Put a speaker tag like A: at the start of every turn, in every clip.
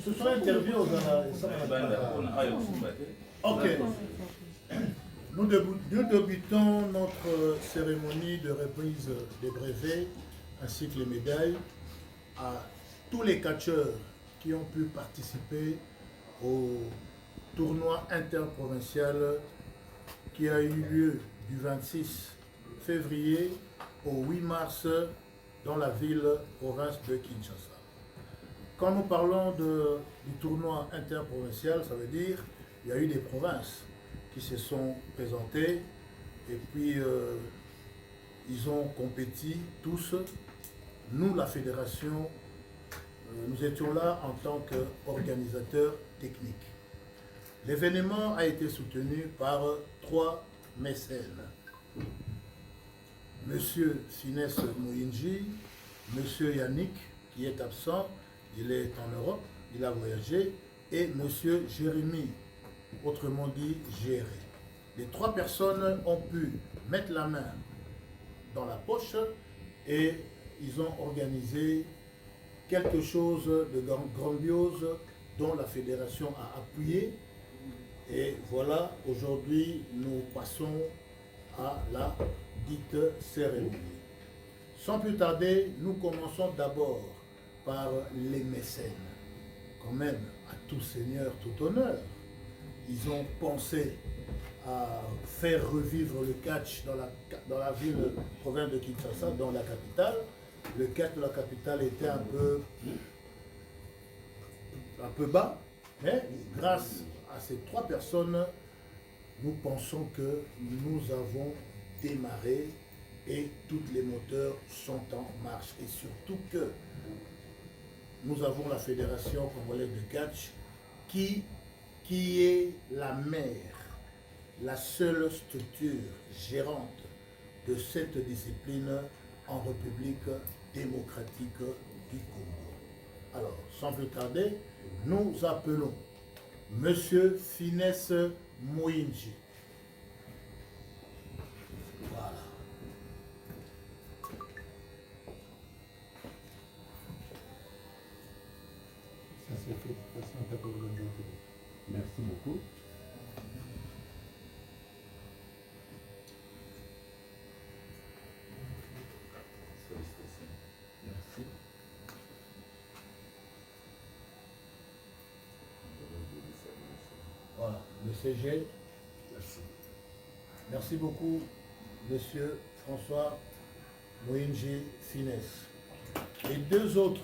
A: Ce sont interviews Ok. Nous débutons notre cérémonie de reprise des brevets ainsi que les médailles à tous les catcheurs qui ont pu participer au tournoi interprovincial qui a eu lieu du 26 février au 8 mars dans la ville-province de Kinshasa. Quand nous parlons du tournoi interprovincial, ça veut dire qu'il y a eu des provinces qui se sont présentées et puis ils ont compétit tous. Nous, la fédération, nous étions là en tant qu'organisateurs techniques. L'événement a été soutenu par 3 mécènes. Monsieur Finesse Mouinji, Monsieur Yannick, qui est absent, il est en Europe, il a voyagé, et Monsieur Jérémy, autrement dit Géré. Les 3 personnes ont pu mettre la main dans la poche et ils ont organisé quelque chose de grandiose dont la fédération a appuyé. Et voilà, aujourd'hui, nous passons à la dite cérémonie. Sans plus tarder, nous commençons d'abord par les mécènes. Quand même, à tout seigneur, tout honneur. Ils ont pensé à faire revivre le catch dans la ville province de Kinshasa, dans la capitale. Le catch de la capitale était un peu bas, mais grâce à ces 3 personnes, nous pensons que nous avons démarré et tous les moteurs sont en marche. Et surtout que nous avons la Fédération congolaise de catch qui est la mère, la seule structure gérante de cette discipline en République démocratique du Congo. Alors, sans plus tarder, nous appelons Monsieur Finesse Mouinji. Voilà.
B: Ça s'est fait de façon à pour l'organisateur. Merci beaucoup. Merci.
A: Voilà, le CG.
B: Merci.
A: Merci beaucoup, Monsieur François Mouinji Finesse. Les deux autres.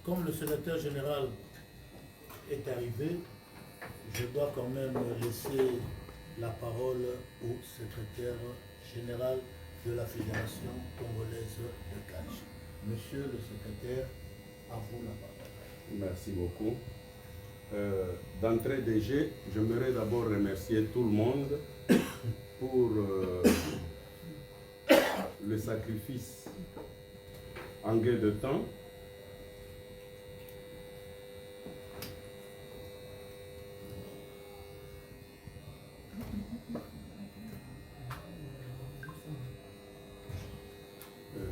A: Comme le secrétaire général est arrivé, je dois quand même laisser la parole au secrétaire général de la Fédération congolaise de catch. Monsieur le secrétaire, à vous la parole.
B: Merci beaucoup. D'entrée de jeu, j'aimerais d'abord remercier tout le monde pour le sacrifice en gain de temps.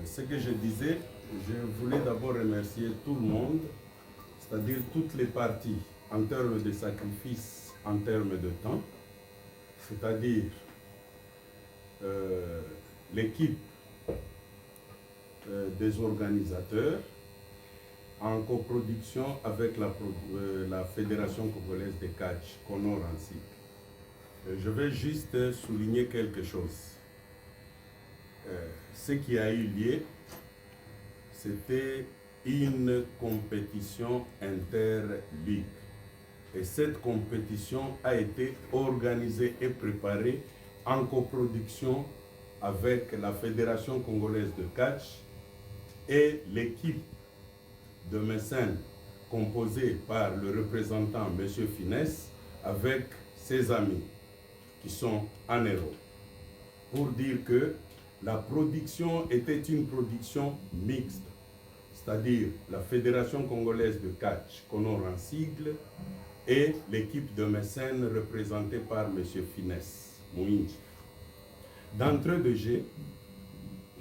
B: Ce que je disais, je voulais d'abord remercier tout le monde, c'est-à-dire toutes les parties, en termes de sacrifice, en termes de temps, c'est-à-dire l'équipe des organisateurs, en coproduction avec la Fédération congolaise de catch, Conor ainsi. Je vais juste souligner quelque chose. Ce qui a eu lieu, c'était une compétition inter-ligue. Et cette compétition a été organisée et préparée en coproduction avec la Fédération congolaise de catch et l'équipe de mécènes composée par le représentant M. Finesse avec ses amis qui sont en Europe. Pour dire que la production était une production mixte. c'est-à-dire la Fédération congolaise de catch, qu'on a en sigle, et l'équipe de mécènes représentée par M. Finesse Mouinji. D'entrée de jeu,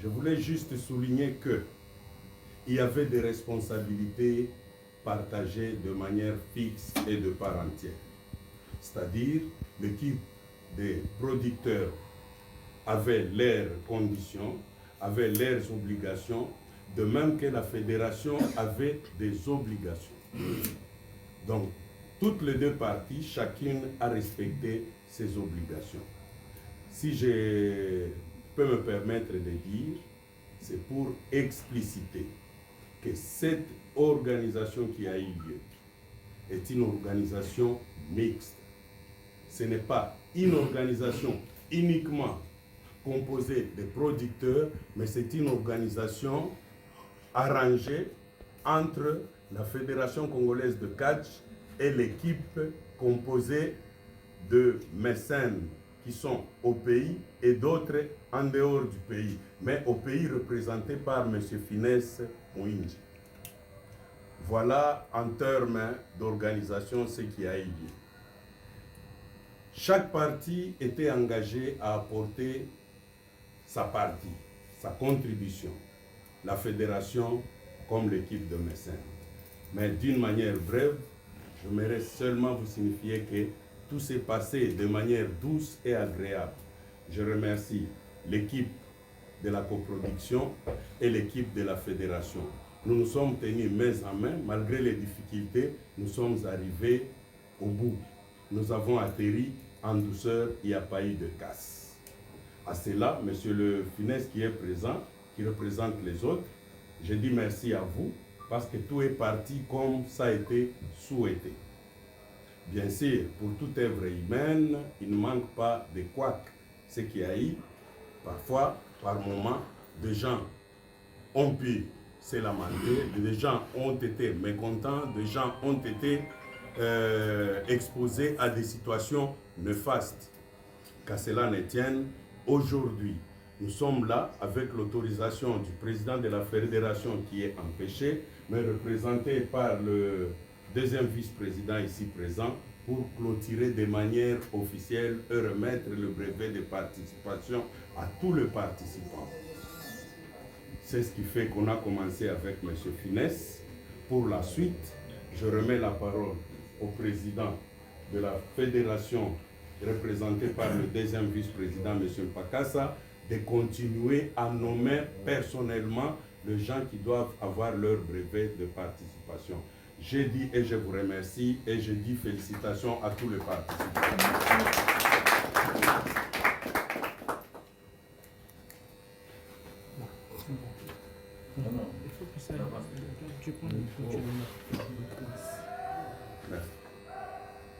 B: je voulais juste souligner qu'il y avait des responsabilités partagées de manière fixe et de part entière. C'est-à-dire, l'équipe des producteurs avait leurs conditions, avait leurs obligations, de même que la fédération avait des obligations. Donc, toutes les deux parties, chacune a respecté ses obligations. Si je peux me permettre de dire, c'est pour expliciter que cette organisation qui a eu lieu est une organisation mixte. Ce n'est pas une organisation uniquement composée de producteurs, mais c'est une organisation arrangée entre la Fédération congolaise de catch et l'équipe composée de mécènes qui sont au pays et d'autres en dehors du pays, mais au pays représenté par M. Finesse Mouinji. Voilà en termes d'organisation ce qui a eu lieu. Chaque partie était engagée à apporter sa partie, sa contribution, la fédération comme l'équipe de mécènes. Mais d'une manière brève, j'aimerais seulement vous signifier que tout s'est passé de manière douce et agréable. Je remercie l'équipe de la coproduction et l'équipe de la fédération. Nous nous sommes tenus main en main, malgré les difficultés, nous sommes arrivés au bout. Nous avons atterri en douceur, il n'y a pas eu de casse. À cela, monsieur le Finesse qui est présent, qui représente les autres, je dis merci à vous, parce que tout est parti comme ça a été souhaité. Bien sûr, pour toute œuvre humaine, il ne manque pas de couacs. Ce qui a eu, parfois, par moment, des gens ont pu se lamenter, des gens ont été mécontents, des gens ont été exposés à des situations néfastes. Qu'à cela ne tienne, aujourd'hui, nous sommes là avec l'autorisation du président de la fédération qui est empêché, mais représenté par le deuxième vice-président ici présent, pour clôturer de manière officielle et remettre le brevet de participation à tous les participants. C'est ce qui fait qu'on a commencé avec M. Finesse. Pour la suite, je remets la parole au président de la fédération représenté par le deuxième vice-président, M. Pakassa, de continuer à nommer personnellement les gens qui doivent avoir leur brevet de participation. J'ai dit et je vous remercie et je dis félicitations à tous les participants.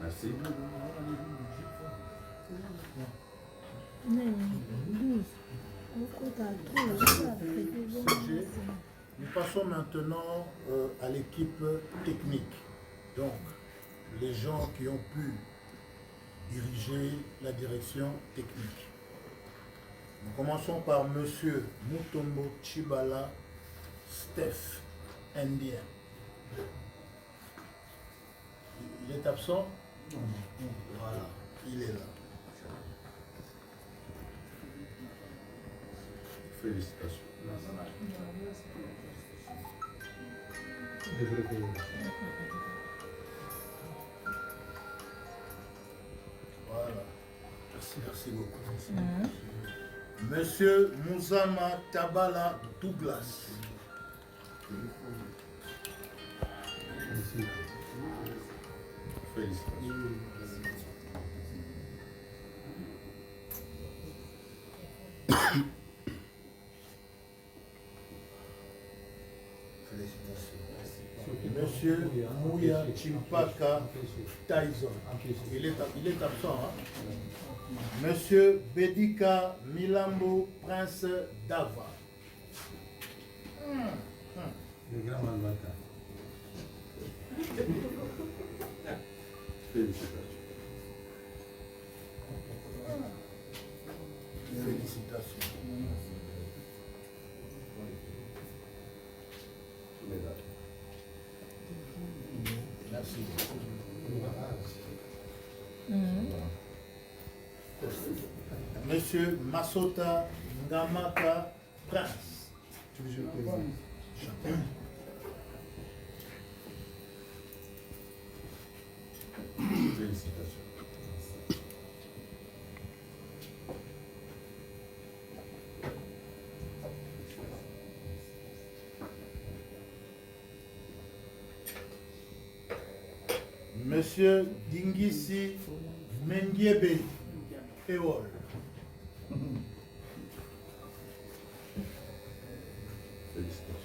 B: Merci.
A: Nous passons maintenant à l'équipe technique. Donc, les gens qui ont pu diriger la direction technique. Nous commençons par M. Mutombo Chibala Steph, indien. Il est absent? Voilà, il est là.
B: Félicitations.
A: Voilà. Merci beaucoup. Monsieur Mouzama Tabala Douglas.
B: Félicitations.
A: Monsieur Mouya Chimpaka Tyson. Il est absent. Hein? Monsieur Bedika Milambo Prince Dava.
C: Le grand Malvata.
B: Félicitations.
A: Félicitations. Monsieur Masota Ngamaka Prince.
B: Félicitations.
A: Monsieur Dingisi Mendiebe Ewol.
B: Félicitations.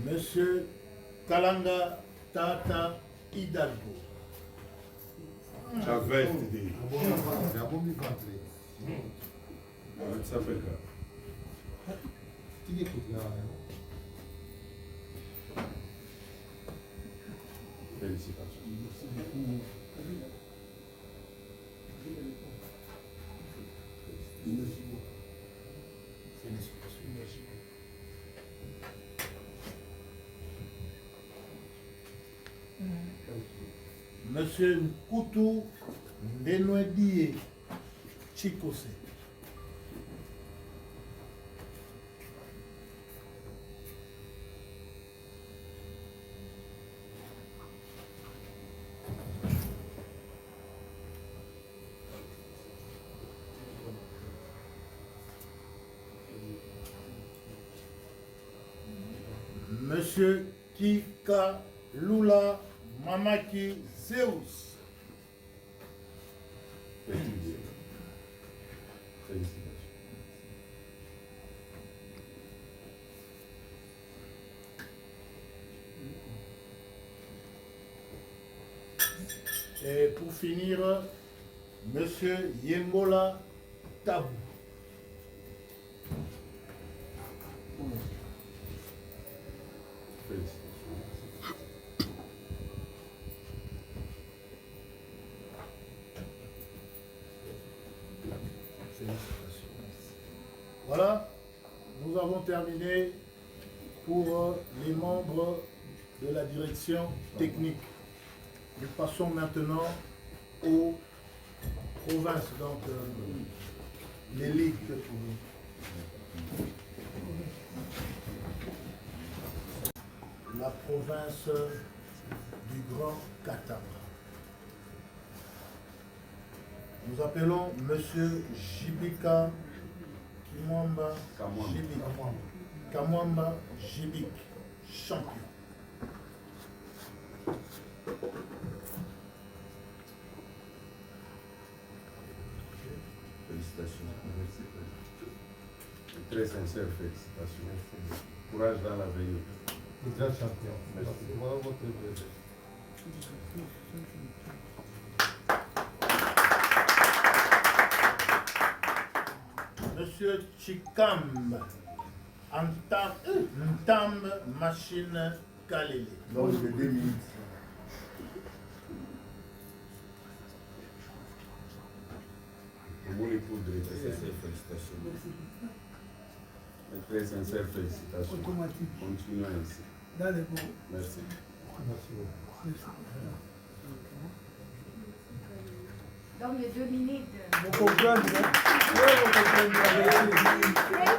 A: Monsieur Kalanga Tata Hidalgo.
B: J'avais dit.
C: Abombi ventre.
B: Ça fait grave.
C: Qui écoute là?
B: Félicitations.
A: Monsieur Nkoutou Ndenwedie Chikose. Monsieur Kika Lula Mamaki Zeus.
B: Félicitations.
A: Et pour finir, Monsieur Yengola Tabou. Voilà, nous avons terminé pour les membres de la direction technique. Nous passons maintenant aux provinces, donc les ligues. La province du Grand Katanga. Nous appelons Monsieur Jibika Kimwamba Jibik. Kamwamba Jibik, champion.
B: Félicitations. Très sincère félicitations. Courage dans l'avenir.
C: Grand champion.
B: Merci.
C: Voilà votre plaisir.
A: Monsieur Chikam Ntam Machine Kalele.
D: Donc, de 2 minutes.
B: Pour l'époux de félicitations. Très sincère félicitations. Continuez ainsi. Merci.
C: Merci beaucoup.
E: Dans les 2 minutes.
F: Vous comprenez, hein?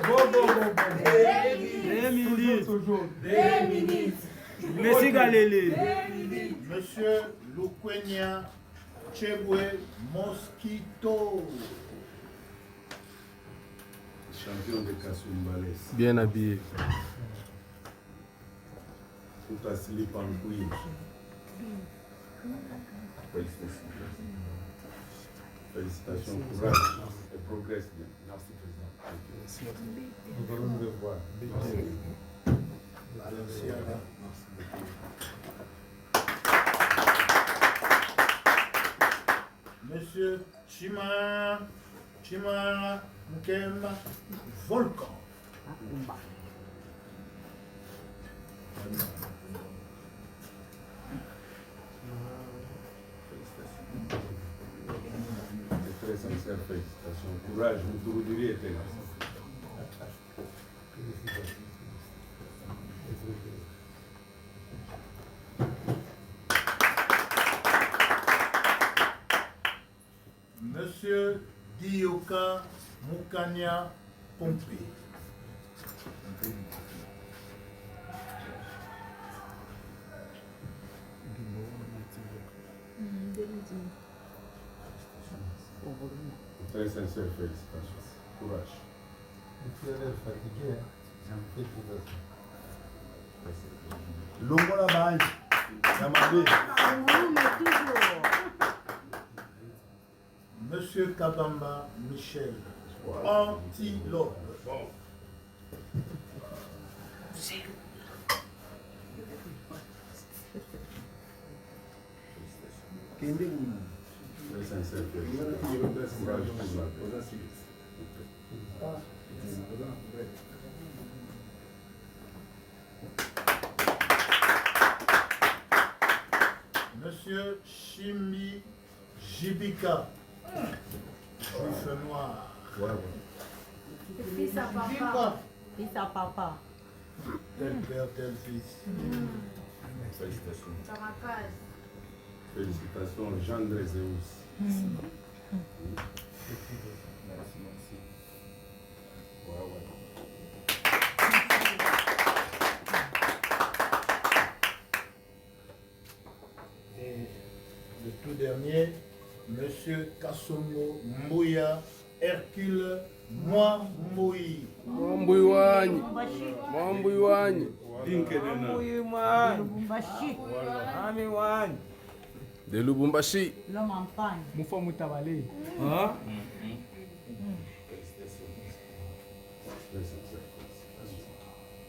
F: Vous comprenez. Toujours.
E: 2 minutes.
F: Merci Galilée.
A: Monsieur Lukwenya Chebwe Mosquito.
B: Champion de Kassumbales.
G: Bien habillé.
B: Tout à slip en couille. Félicitations. Félicitations, courage et progresse bien. Merci, Président.
C: Nous allons nous revoir.
A: Valenciana. Monsieur Chima Mukema Volcan.
B: Très sincère sincères félicitations. Courage, vous devriez être là.
A: Monsieur Dioka Mukanya Pompé.
B: Très sincères félicitations. Courage.
C: Tu as l'air fatigué, hein? Félicitations.
A: Longola Baï. Monsieur Kabamba Michel. Antilope.
B: Très sincères félicitations. Courage pour la paix.
A: Monsieur Chimi Jibika. Juif noir.
E: Fils à papa.
D: Fils à papa.
A: Tel père, tel fils.
B: Félicitations.
E: Kamakaz.
B: Félicitations, Jean Drézéus.
A: Et le tout dernier, Monsieur Kasongo Mbouya Hercule Mwambui.
F: Mwambui wanyi. Mwambui wanyi.
B: Dinkedena.
F: Mwambui wanyi.
D: Lubumbashi.
F: Ami wanyi.
G: De Lubumbashi.
D: L'homme en panne.
F: Mufa mutabale. Hein?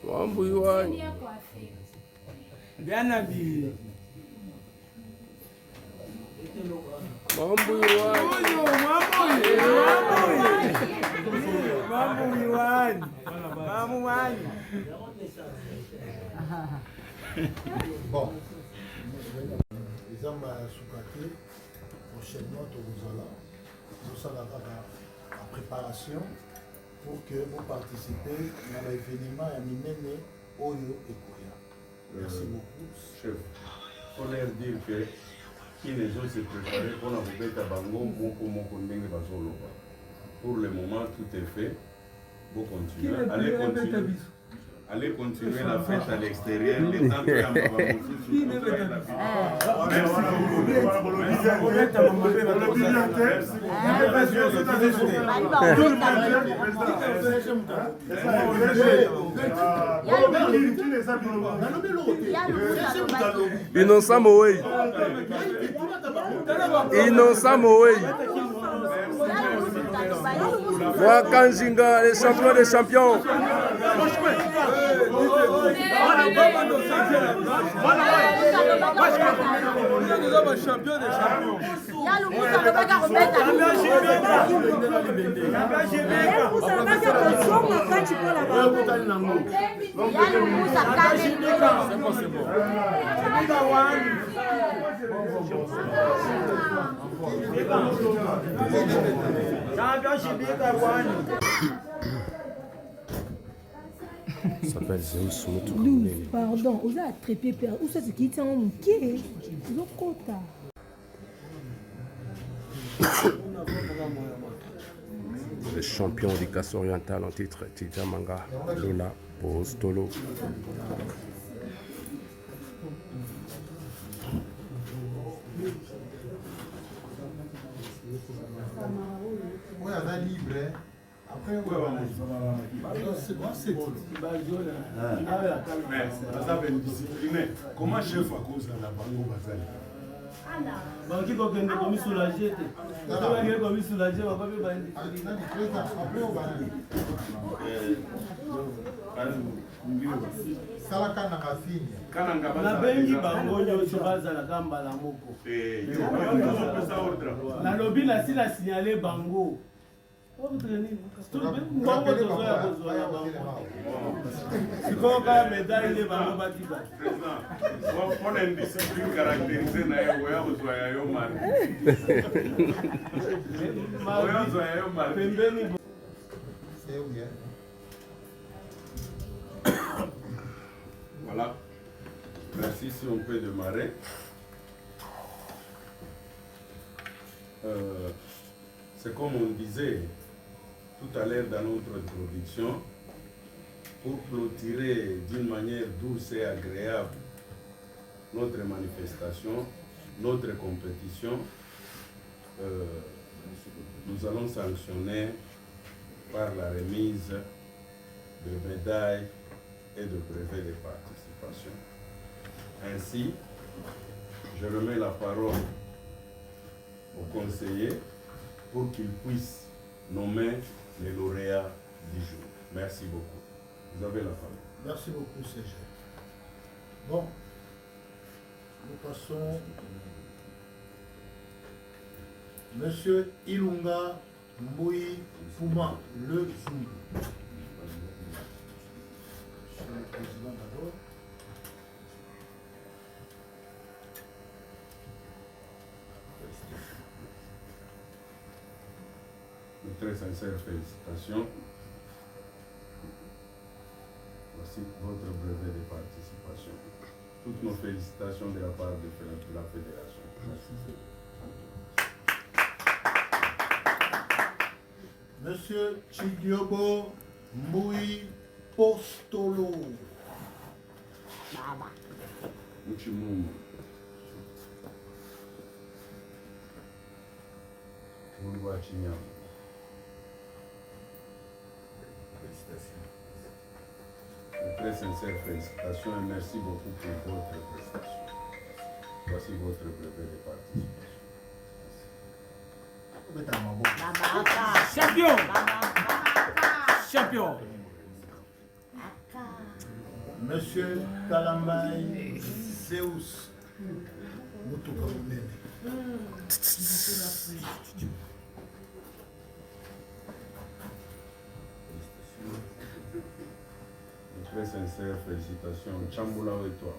G: Mwambui wanyi.
E: Bien coiffé.
F: Bien habillé.
G: Mwambui wanyi.
F: Mwambui wanyi. Mwambui wanyi.
A: Bon, les hommes à Soukate, prochainement, nous allons en préparation pour que vous participez à l'événement à Minene Oyo et Koya. Merci beaucoup.
B: Chef, il faut leur dire que qui les ont se préparés pour la bête à Bango, pour le moment, tout est fait. Vous continuez. Allez continuer la fête à l'extérieur, les temps que la
G: Innocent Moei. Innocent Moei. Wakanjinga, les champions des champions. Ça s'appelle Zeus Mutu.
H: Pardon, vous avez attrapé père. Où c'est qui tient un quai? Lokota.
G: Le champion du casse oriental en titre, Tija Manga, Lola Postolo.
C: Oui, on a libre. Après, on va c'est bon.
B: discipliné. Comment chef à cause de la banque bazali?
F: Banki kokende komi soulager te. Banki komi soulager ba papi ba ndi.
C: Après, on va salaka na kafinya.
F: Na bengi bango nyonso bazalaka mbala moko. Na lobi na sila signaler bango.
B: On a une discipline caractérisée dans les voyages aux voyageurs mariés. Voilà. Merci, si on peut démarrer. C'est comme on disait tout à l'heure dans notre introduction, pour clôturer d'une manière douce et agréable notre manifestation, notre compétition, nous allons sanctionner par la remise de médailles et de brevets de participation. Ainsi, je remets la parole au conseiller pour qu'il puisse nommer les lauréats du jour. Merci beaucoup. Vous avez la parole.
A: Merci beaucoup, CG. Bon, nous passons. Monsieur Ilunga Mboui Pouma, le Zungu. Monsieur le Président d'abord.
B: De très sincères félicitations. Voici votre brevet de participation. Toutes nos félicitations de la part de la fédération. Merci.
A: Monsieur Chidiobo Mboui Postolo.
B: Muchimumu. Mulwa Chinyama. De très sincères félicitations et merci beaucoup pour votre prestation. Voici votre brevet de participation.
F: Champion! Champion!
A: Monsieur Kalambay Zeus Mutuka Munene.
B: Très sincères félicitations. Chambula et toi.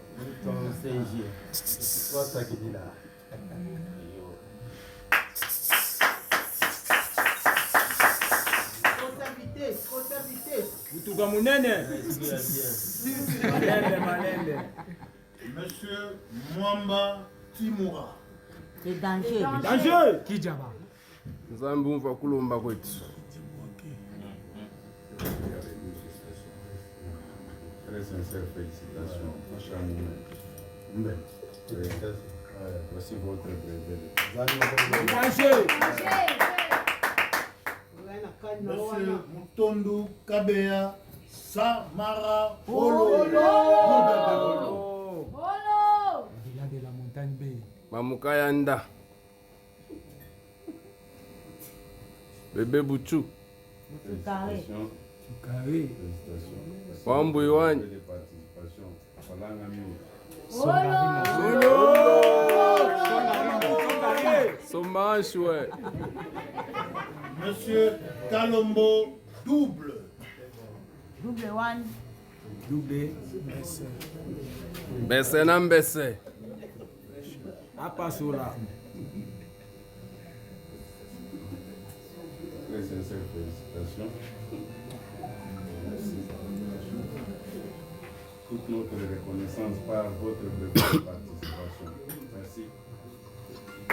A: Monsieur Mwamba Timura.
D: C'est danger.
F: Danger!
G: Nzambe umva kulomba kwetu.
B: Très sincères félicitations. Voici votre brevet.
F: Danger!
A: Monsieur Mutondu Kabea Samara Polo.
G: Mamukayanda. Bébé Bouchou.
B: Félicitations. Félicitations.
G: Wambui wani.
B: De participation. Falanga Mimi.
G: Sombanshi ouais.
A: Monsieur Kalombo Double.
D: Double one.
G: Mbese na mbese.
F: Apa sola.
B: Très sincères félicitations. Merci. Toute notre reconnaissance par votre brevet de participation. Merci.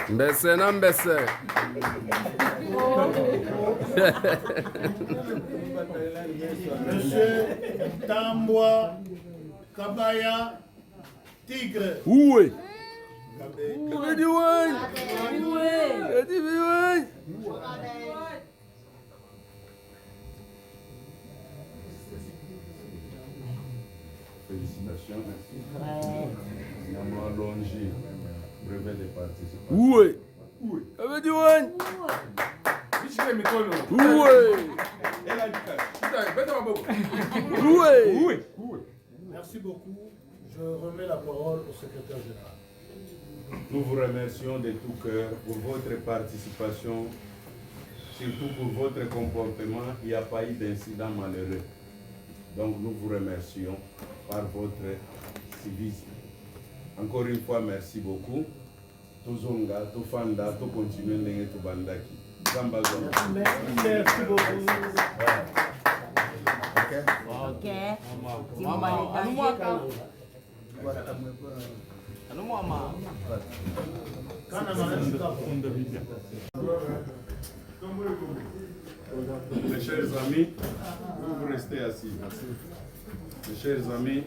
G: Mbese na mbese.
A: Monsieur Tambwa Kabaya Tigre.
G: Oué.
A: Kabé.
G: Edi wani. Edi wani.
B: Félicitations. Yamwa Longi, brevet de participation.
G: Oué. Edi wani. Oué. Oué.
A: Merci beaucoup. Je remets la parole au secrétaire général.
B: Nous vous remercions de tout cœur pour votre participation surtout pour votre comportement, il n'y a pas eu d'incident malheureux. Donc nous vous remercions par votre civisme. Encore une fois, merci beaucoup. Tozonga, Tofanda, to continuer to bandaki.
F: Merci beaucoup.
D: Ok. Maman,
B: Mes chers amis, vous restez assis. Mes chers amis,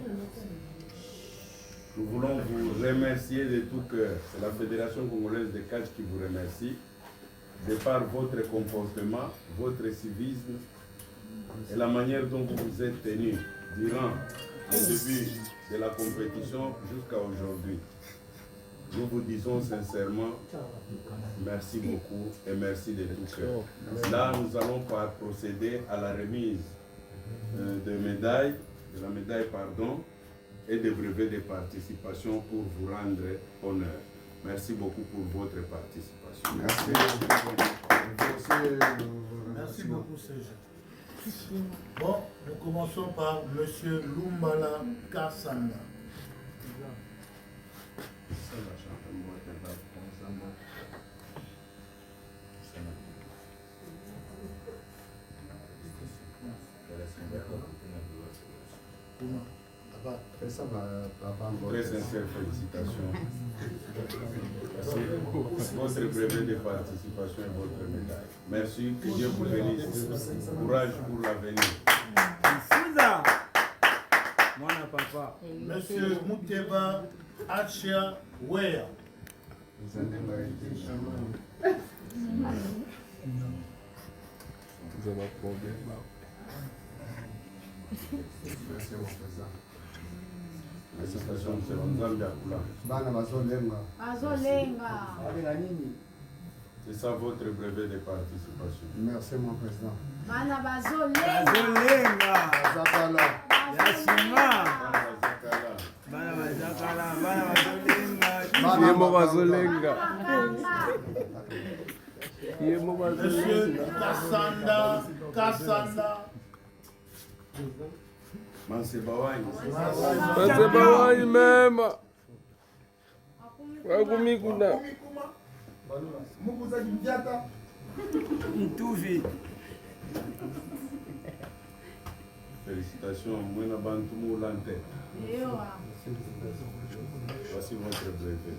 B: nous voulons vous remercier de tout cœur. C'est la Fédération congolaise de catch qui vous remercie de par votre comportement, votre civisme et la manière dont vous vous êtes tenus durant le début de la compétition jusqu'à aujourd'hui. Nous vous disons sincèrement merci beaucoup et merci de tout cœur. Là, nous allons procéder à la remise de la médaille, et des brevets de participation pour vous rendre honneur. Merci beaucoup pour votre participation.
A: Merci beaucoup, Serge. Bon, nous commençons par M. Lumbala Kassanga.
B: Très sincère félicitations. Votre brevet de participation et votre médaille. Merci, que Dieu vous bénisse. Courage pour l'avenir.
A: Monsieur Mouteba Achia Wea.
B: Félicitations, M. Nzambi Akula. C'est ça votre brevet de participation.
C: Merci, mon président.
E: Bana bazolenga.
A: Monsieur Kassanda.
B: Mansebawani.
G: Mansebawani même. Wagumikuna.
B: Félicitations, Mouena Bantoumou Lante. Voici votre brevet.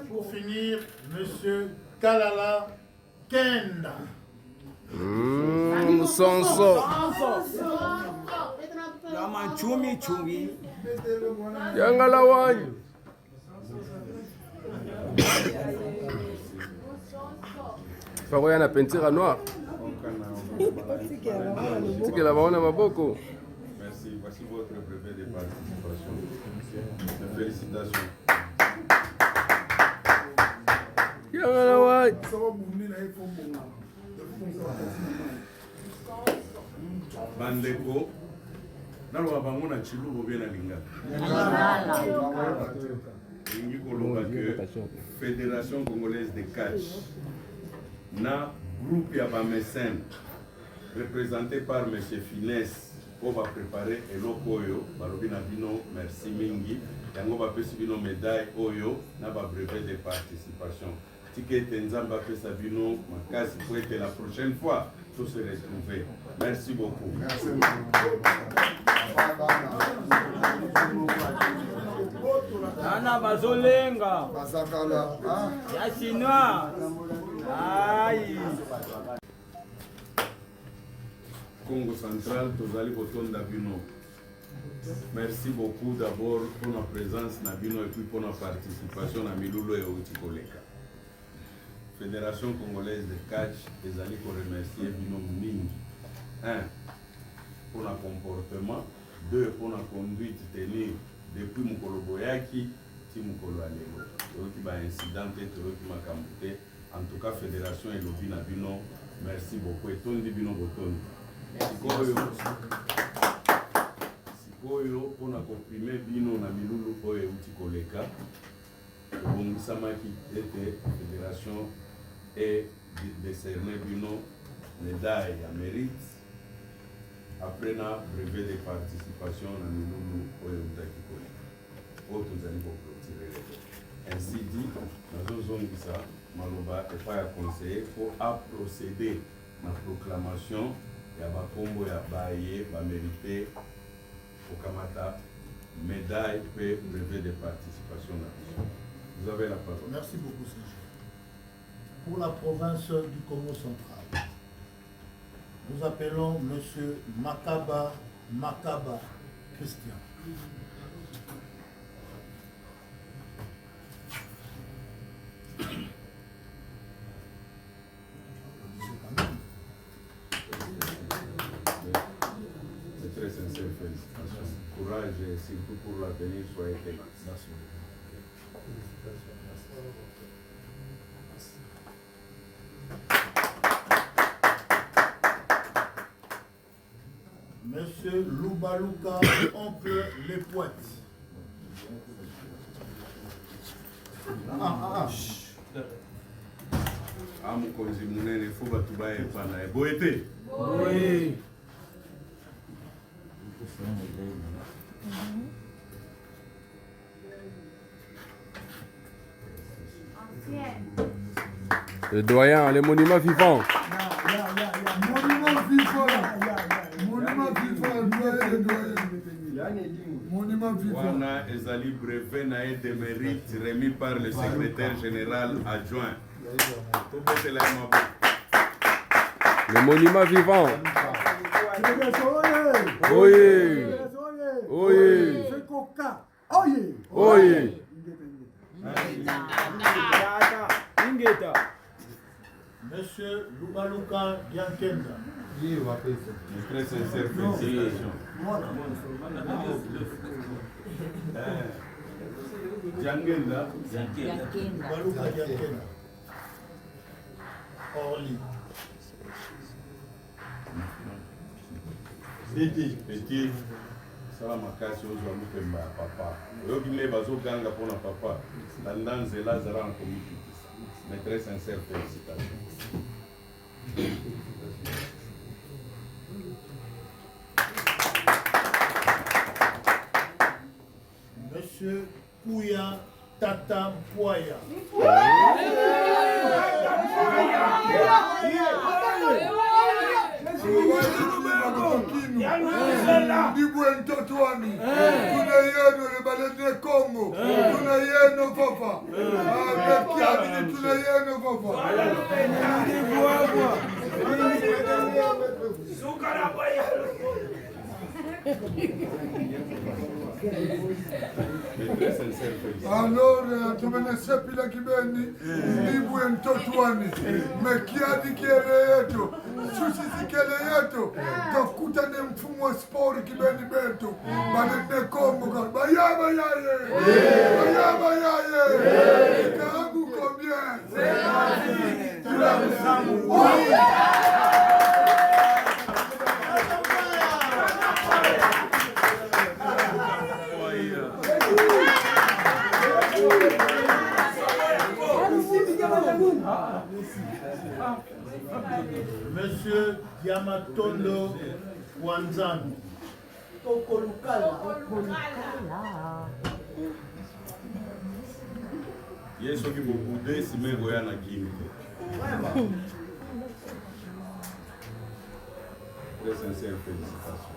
A: Pour finir, Monsieur Kalala Kenda.
G: Sonso. Yangalawani. Faut y a peinture noire. C'est que la baona maboko.
B: Merci, voici votre brevet de participation. Félicitations.
G: Yangalawani.
B: Bandeko, nalwa bango na chilubo bien alingana. Ingi koloba que Fédération congolaise de catch na groupe ya ba mécène représenté par M. Finesse on va préparer eloko oyo balobi na bino merci mingi yango bapesi bino médaille oyo na ba brevet de participation tikete nzambe apesa bino makasi pour être la prochaine fois tout se retrouver. Merci beaucoup.
C: Merci.
F: Ana bazolenga.
C: Bazakala.
F: Ya chinois. Aïe.
B: Congo central, tozali kotonda bino. Merci beaucoup d'abord pour notre présence na bino et puis pour notre participation na milulu et Outikoleka. Fédération congolaise de catch, ezali ko remercier bino mingi. 1. Pour le comportement, 2. Pour la conduite tenue depuis mukolo boyaki ti mukolo alelo. Toyoki ba incident te, toyoki makambo te. En tout cas, fédération elobi na bino, merci beaucoup. Etondi bino botondi. Sikoyo mpona komprime bino na milulu oyo euti koleka Bungisamaki était fédération et décerné une médaille à mérite après un brevet de participation dans le Loulou Oyotakikoli. Autres années pour clôturer. Ainsi dit, dans une zone qui ça, Maloba est pas conseillé pour procéder à la proclamation et à Bakombo et à Baye, va mériter au Kamata médaille et brevet de participation dans la mission. Vous avez la parole.
A: Merci beaucoup, Serge. Pour la province du Congo central, nous appelons M. Makaba Christian.
B: C'est très sincère, félicitations. Courage et surtout pour l'avenir, soyez témoins. Merci.
A: Monsieur Loubalouka, oncle Les Poètes.
B: Mukonzi munene fo batu baye pana eboete.
F: Oui.
G: Le doyen, les monuments vivants.
C: Monument vivant. Monument vivant. Monument vivant.
B: Wana ezali brevet nae de mérite remis par le secrétaire général adjoint.
G: Le monument vivant. Oye. Oye. Oye.
A: Monsieur Loubalouka Diankenda.
B: Très sincère félicitations. Diangenda.
A: Loubalouka Diankenda. Orly.
B: Petit. Sala makasi ozwa mupemba ya papa. Oyoki nde bazoganga mpona papa. Tanda nzela azala na komikitisa. Mais très sincère félicitations.
A: Monsieur Kouya Tata Mpoya.
C: Ndibwe mtotwani. Tuna yeno le balende Congo. Tuna yeno papa. Mekiani tuna yeno papa. Alors, tumenesepila kibeni. Ndibwe mtotwani. Mekiani kiele yetu. Susi kele yetu. Tukutane mfumo wa sport kibeni betu. Balende Congo. Bayaba yaye. Bayaba yaye. Ikabu combien?
A: Monsieur Diamatondo Wanzan.
B: Yesu ki bokude simego ya na kimi. Très sincère félicitations.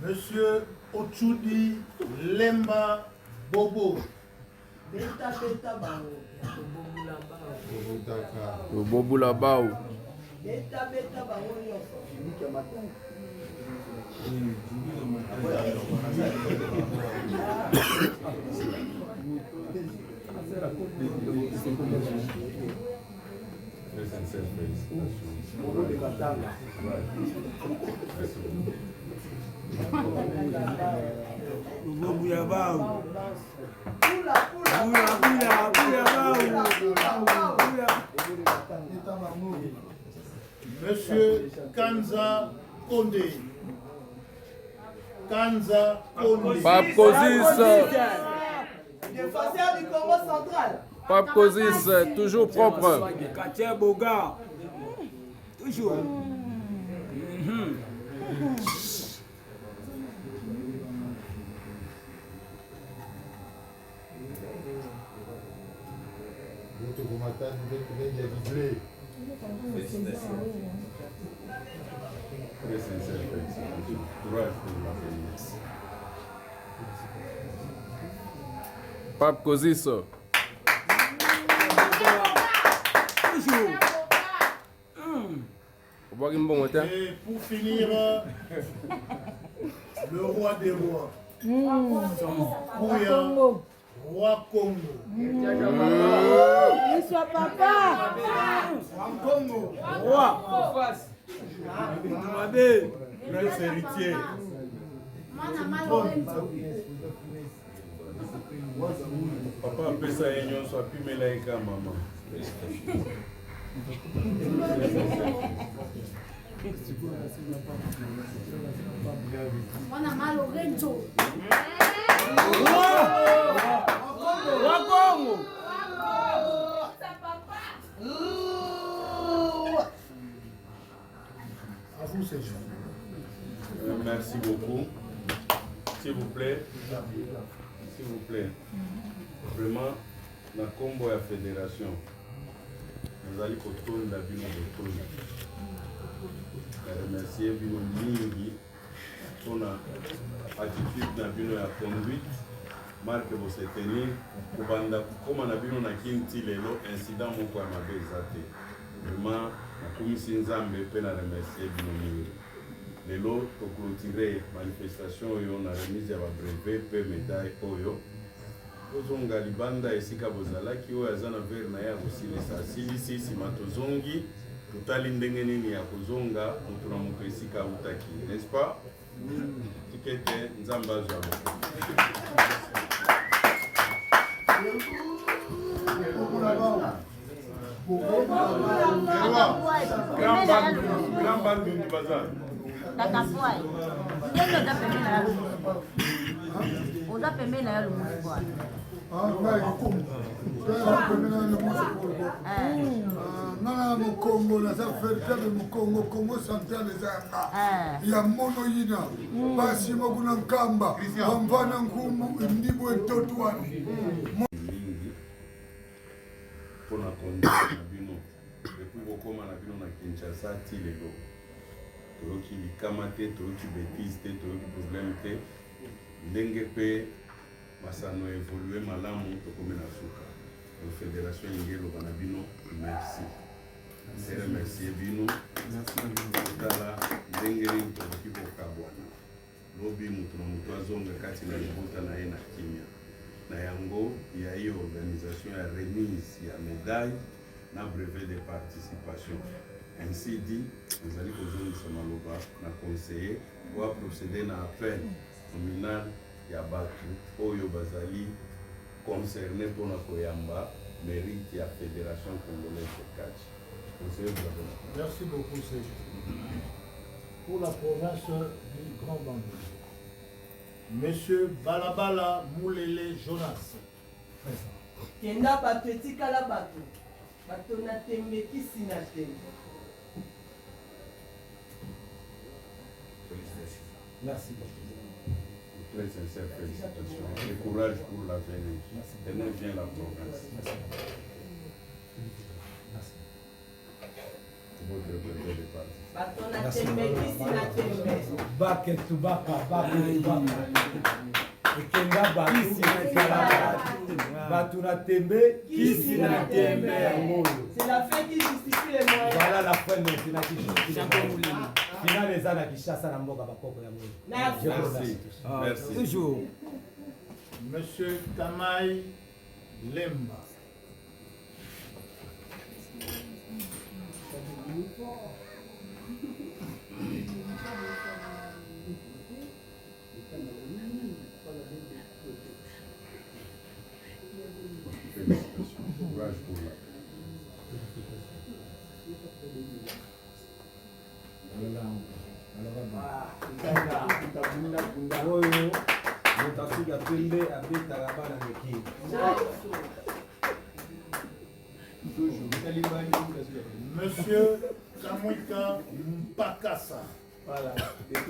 A: Monsieur Ochudi Lemba Bobo.
G: Le Bobo là-bas.
B: Très sincère félicitations.
A: Monsieur Kanza Kondé. Kanza Kondé.
G: Pape Kozis.
E: Défenseur du Congo central.
G: Pape Kozis, toujours propre.
F: Katia Boga. Toujours.
B: Très sincère félicitations. Courage pour la félicité.
G: Pape Kozis.
A: Et pour finir, le roi des rois. Kouya, roi Congo.
H: Il soit papa.
F: Roi.
B: Prince héritier. Papa apesa ye nyonso apimela ye ka mama.
E: Mwana Malorenzo.
F: Roi Congo.
A: À vous, ces gens.
B: Merci beaucoup. S'il vous plaît. S'il vous plaît. Vraiment, na kombo ya fédération. Nous allons kotonda bino botonda. Je remercie bino mingi pour la attitude na bino ya conduite. Marque vous se tenir. Kubanda kukoma na bino na kinti lelo incident moko ya mabe ezate. Vraiment, nakumisi nzambe pe na remercie bino mingi. Lelo to clôturer manifestation oyo na remise ya ba brevet pe médaille oyo. Ozonga libanda esika bozalaki oyo aza na verre na ye ya kosilisa asilisi nsima tozongi totali ndenge nini ya kozonga moto na moto esika autaki, n'est-ce pas? Tikete nzambe azwa grand band du bazar.
D: Takapoai. Ndio ndio pembeni na yalo. Oza pembeni na yalo mwa.
I: Nana Mukongo, na sa véritable Mukongo, Congo central ezanga. Ya mono yina. Basi mokuna nkamba. Bamvana nkumu ndibu etotwani.
B: Pona konde na bino. Depuis bokoma na bino na Kinshasa ti lelo. Toyoki likama te, toyoki bêtise te, toyoki problème te. Ndenge pe masano évolué malamu tokome na suka. La fédération ingelo bana bino, merci. Je remercie bino. Tala ndenge ni toyoki bokabwana. Lobi mutu na mutu azonga kati na libota na ye na kimia. Na yango ya hiyo organisation ya remise ya médaille na brevet de participation. Ainsi dit, nous allons aujourd'hui Maloba, na conseiller, pour procéder à appel nominal ya batu oyo bazali concerné pour na koyamba mérite ya Fédération Congolaise de catch.
A: Merci beaucoup, Serge. Pour la province du Grand Bandou, Monsieur Balabala Moulele Jonas.
E: Kenda bato etikala bato. Bato na tembe kisi na tembe.
F: Merci beaucoup.
B: Très sincère félicitations et courage pour l'avenir. Tenez bien la province. Votre brevet de parti.
E: Bato na tembe kisi na tembe.
F: Bake to baka, bake to baka. Ekenga batu kala batu na tembe, kisi na tembe yango.
E: C'est la fin qui justifie les moyens.
F: Voilà la fin de la Kinshasa. Finale eza na Kinshasa na mboka bakoko ya moyo.
B: Merci. Merci.
F: Toujours.
A: Monsieur Tamai Lemba.
B: Courage pour la.
F: oyo moto asika pembe abetaka bana meki.
A: Monsieur Kamwika Mpakasa.
F: Voilà.
E: Les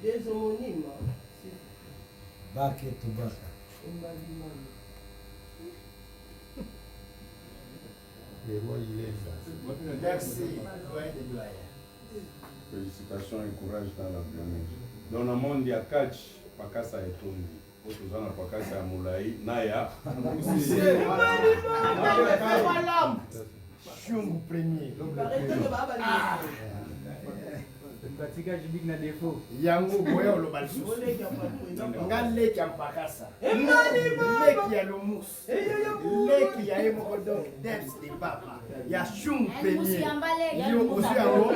E: deux homonymes.
F: Bake Tubaka.
A: Merci.
B: Félicitations et courage dans l'avenir. Dans le monde, il y a catch, Pakasa et Tondi. Otozana Pakasa Moulaï, Naya.
F: Chungu premier.
J: Katika jibik na defo.
F: Yango boyo lo balsu. Ngale kya Pakasa. Leki ya lomus. Leki ya emokodo debs de papa. Ya chungu premier. Yo osu yango.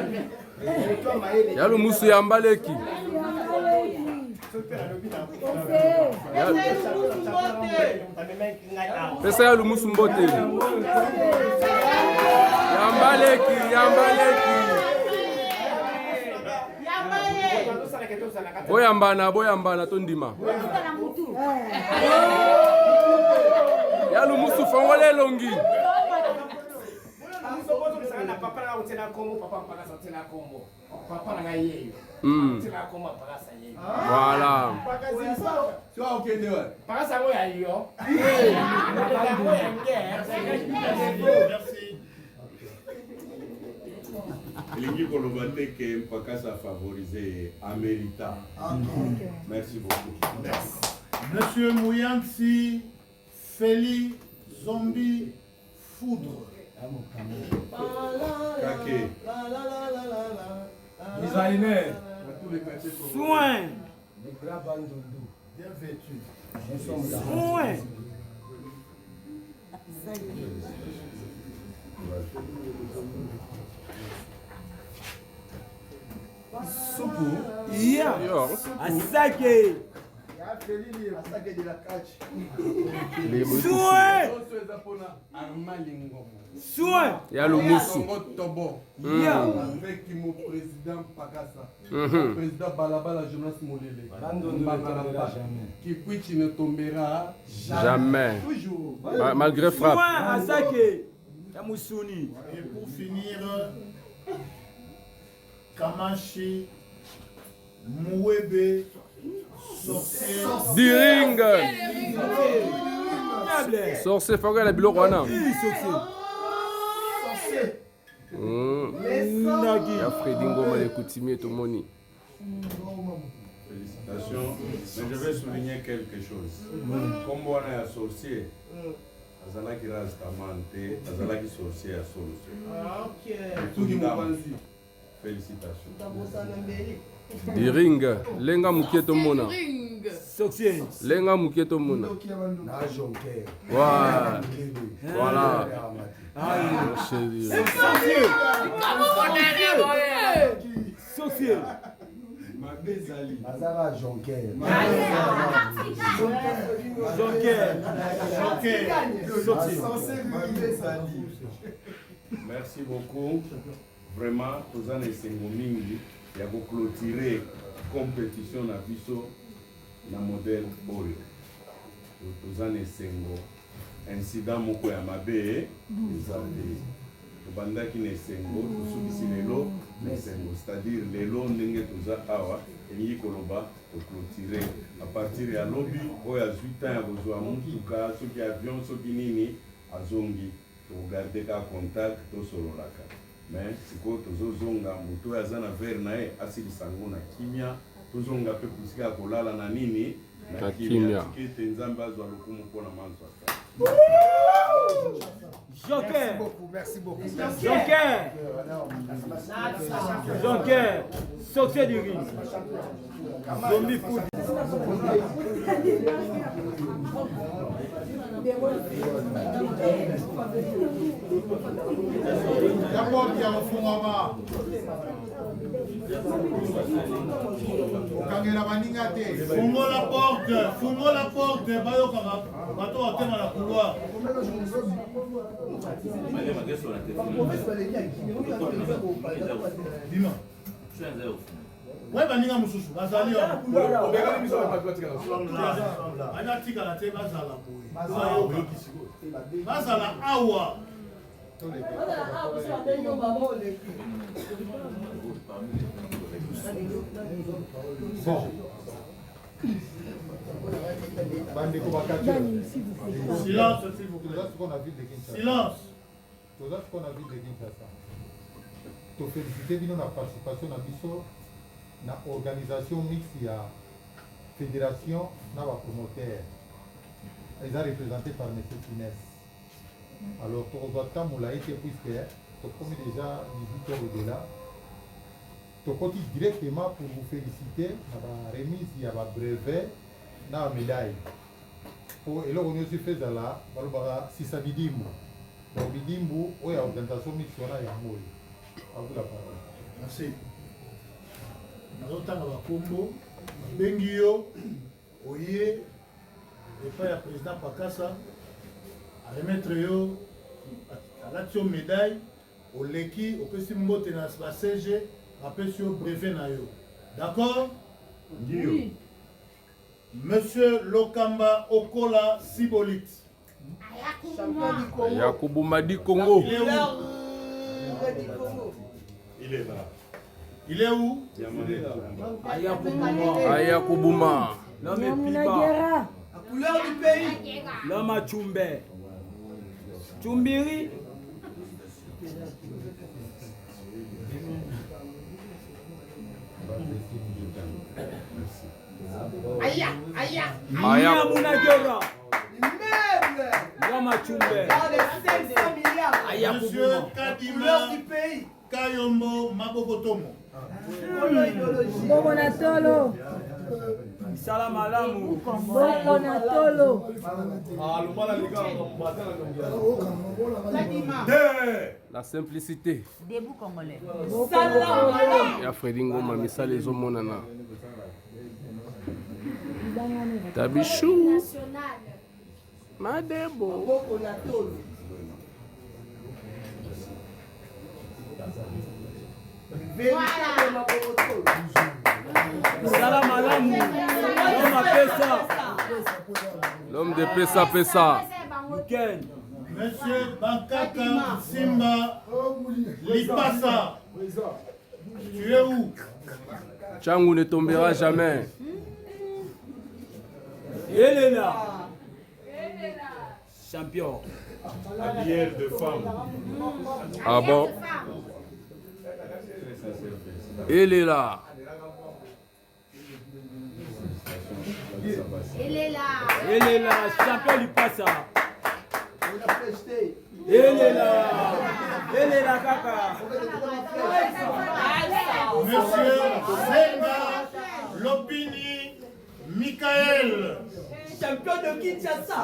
G: Ya lomusu ya mbaleki. Pesa ya lumusu mbote. Yambaleki, yambaleki. Boyambana tondima. Ya lumusu fongole longi. Voilà.
B: Elingi Kolobate que Mpakasa a favorisé Amérita. Merci beaucoup.
A: Monsieur Mouyansi Feli Zombie Foudre.
B: Kake.
F: Designer.
J: Soin.
A: Bien vêtu.
J: Soin.
F: Supu.
J: Yeah. Asake. Soin. Soin.
G: Ya lumusu.
J: Yeah.
C: Avec mon président Pakasa, président Balabala Jonas Molele, qui puis tu ne tomberas
G: Jamais.
C: toujours.
G: Malgré frappe.
J: Soin. Asake. Yamusuni.
A: Et pour finir, Kamashi Mouebe sorcier.
G: Diring. Sorcier, faut que la biloko wana. Ya Freddy Ngoma le coutumier tout moni.
B: Félicitations. Mais je vais souligner quelque chose. Comme on est associé, Azalaki Rastamante, Azalaki sorcier à solution. Félicitations.
G: Diring. Lenga mukieto mona.
J: Sorcier.
G: Lenga mukieto mona.
F: Na jonker.
G: Voilà. Voilà. Chérie.
J: Sorcier.
F: Azara jonker.
B: Merci beaucoup. Vraiment, tous en essayons mingi. Il y a beaucoup clôturer compétition na biso na modèle oyo. Tous en essayons incident moko ya mabe ezali. Tobandaki na esengo tosukisi lelo na esengo, c'est-à-dire lelo ndenge toza awa elingi koloba toclôturer à partir ya lobi oyo azwi temps ya kozwa mutuka soki avion soki nini azongi togarde ka contact tosololaka. Mais sikoyo tozozonga moto oyo aza na verre na ye asilisa ngo na kimia, tozonga mpe kusika ya kolala na nini na kimia tike ete nzambe azwa lokumu mpona manzwa ta.
J: Joker.
F: Merci beaucoup.
J: Joker. Joker. Sorcier du ring. Zombie foot.
A: D'abord, il y a le fond en bas. Fungo la porte, bayo kaka, bato wa tema la couloir. Dima. Ouais, baninga mususu, bazali yo. Ana tika la te bazala boye. Bazala awa.
K: Bon.
A: Silence, s'il vous plaît. Silence.
K: Tout ce qu'on a vu de Kinshasa. Tu féliciter la participation à biso na organisation mixte ya fédération na ba promoteur. Ils sont représentés par M. Finesse. Alors, pour votre moulaïté, puisque tu as déjà 18 heures au-delà, tu as directement pour vous féliciter à la remise de la brevet na la médaille. Et là, on a aussi fait ça, si ça dit Bidimbo. Donc, Bidimbo, il y a une organisation mixte à Yamoui. À vous la parole.
A: Merci. Nous avons un combo. Bengio, Oye, et pas le président Pakassa, à remettre à l'action médaille, au Leki, au Pessimbo Tenas, la CG, à Pessio brevet nayo. D'accord?
B: Oui.
A: Monsieur Lokamba Okola Sibolite.
G: Yakubu Madi Congo.
B: Il est là.
A: Il est où?
J: Ayakoubuma. L'homme est Piba.
E: La couleur du pays.
J: L'homme à Tchumbe. Tchumbiri. Aya Munagera. L'homme à Tchumbe.
A: Monsieur Kadima Kayombo Mabokotomo.
H: Bokonatolo.
J: Salam alamu.
H: Bokonatolo.
G: La simplicité.
D: Debout congolais.
G: Et à Fredingo Mamisa les homonana. Tabichou. Madebo.
J: Salam alamu. L'homme à Pessa.
G: L'homme de Pessa Pessa.
J: Weekend.
A: Monsieur Bankaka Simba Lipasa. Tu es où?
G: Tchangou ne tombera jamais.
J: Il est là. Champion.
B: Allière de femmes.
G: Ah bon? Il est là.
D: Il est là.
J: Il est là. Champion du Passa. Il est là. Il est là, Kaka.
A: Monsieur Senga Lopini Michael.
E: Champion de Kinshasa.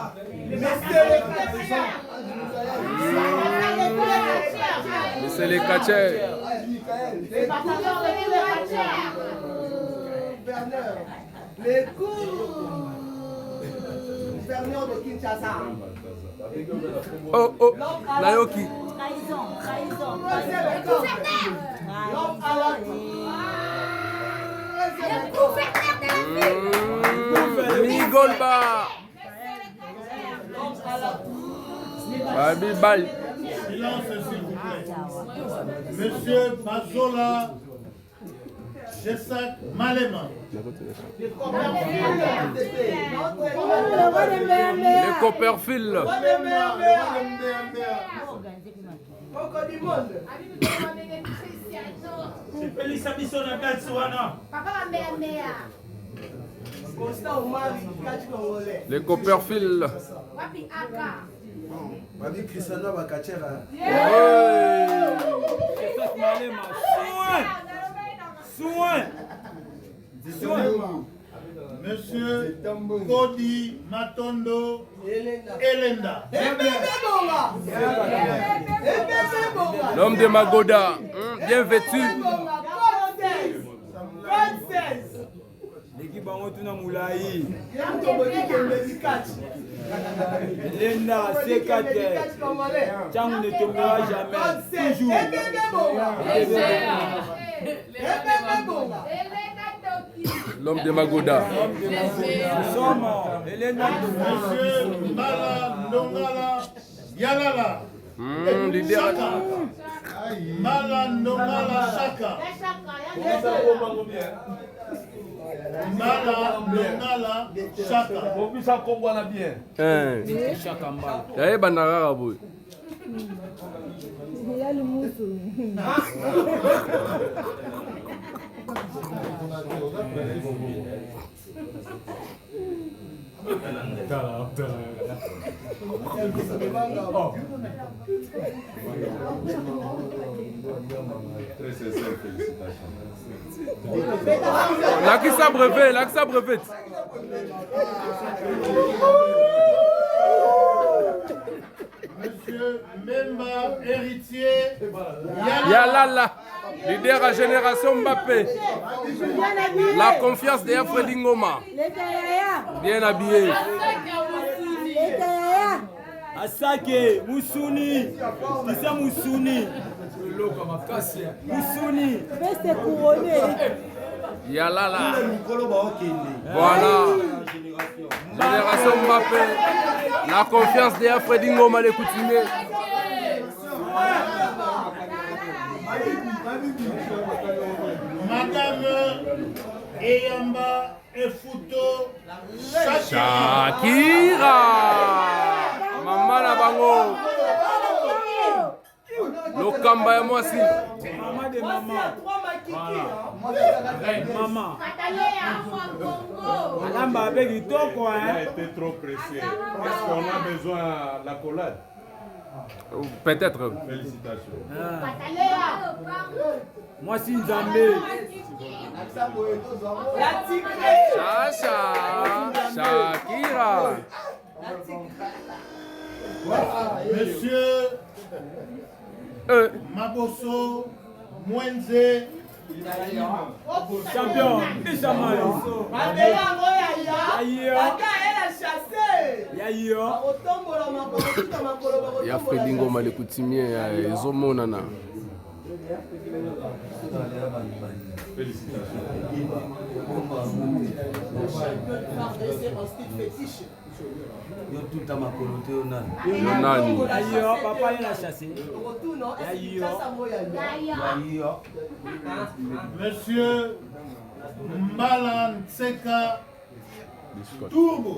G: C'est les catchers.
E: Les coups. Gouverneur de Kinshasa.
G: Oh, oh, Nayoki.
D: Trahison, trahison.
E: L'homme à la
G: Migolba. Babi Bal.
A: Silence, s'il vous plaît. Monsieur Bazola Jessak Malema.
G: Les Copperfield. Les Copperfield.
C: Babi Cristiano Bakachera.
J: Soin.
A: Monsieur Kodi Matondo Elenda.
G: L'homme de Magoda, bien vêtu.
J: bango tuna mulai.
E: Lenda
J: sekate. Tango ne tombera jamais. Toujours.
G: L'homme de Magoda.
A: Monsieur Mbala Ndongala Yalala.
G: Leader.
A: Mbala Ndongala Chaka. Mbala Ndongala Chaka.
C: Bobisa kombwana bien.
J: Chaka Mbala.
G: Yaye banara boy.
H: Ya le musu.
B: Très sincère félicitations.
G: Lakisa brevet, Lakisa brevet.
A: Monsieur Memba, héritier
G: Yalala, leader à génération Mbappé. La confiance de Freddy Ngoma. Bien habillé.
J: Asake, Musuni, Kisa Musuni. Musuni.
H: Reste couronné.
G: Yalala. Voilà. Génération Mbappé. La confiance de Freddy Ngoma, les coutumiers.
A: Madame Eyamba Efuto
G: Shakira. Maman na bango. Lokamba ya mwasi.
J: Maman de maman. Maman. Alamba avec Itoko,
B: Il a été trop pressé. Est-ce qu'on a besoin de l'accolade?
G: Peut-être.
B: Félicitations.
J: Moi, c'est Nzambé.
G: Chacha. Shakira.
A: Monsieur Maboso Mwenze
J: champion.
G: Ya Freddy Ngoma les coutumiers ezomonana. Nani?
J: Papa il a chassé.
A: Monsieur Mbala Ntseka Turbo.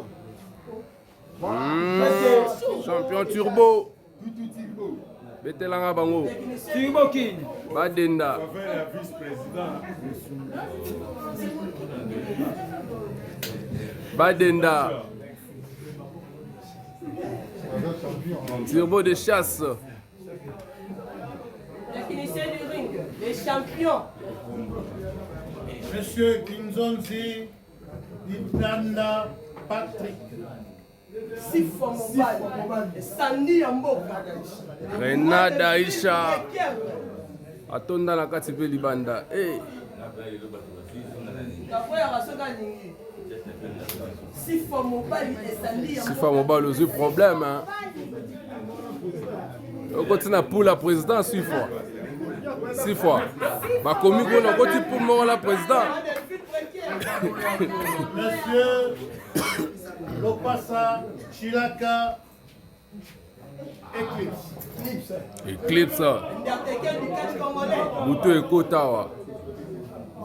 G: Champion Turbo. Betelanga bango.
J: Turbo King.
G: Badenda.
B: Vice-président.
G: Badenda. Turbo de chasse.
E: Technicien du ring, les champions.
A: Monsieur Kinzonzi Didanda Patrick.
E: Sifa Mobile. Sandy Amboka.
G: Renada Aisha. Atonda na kati pe libanda. Eh.
E: Sifa Mobile et Sandy Amboka.
G: Sifa Mobile aussi problème hein. On continue pour la présidence 6 fois. 6 fois. Ma commune on continue pour moi la présidente.
A: Monsieur Lopasa Chilaka Eclipse.
G: Eclipse. Boutou et Kotawa.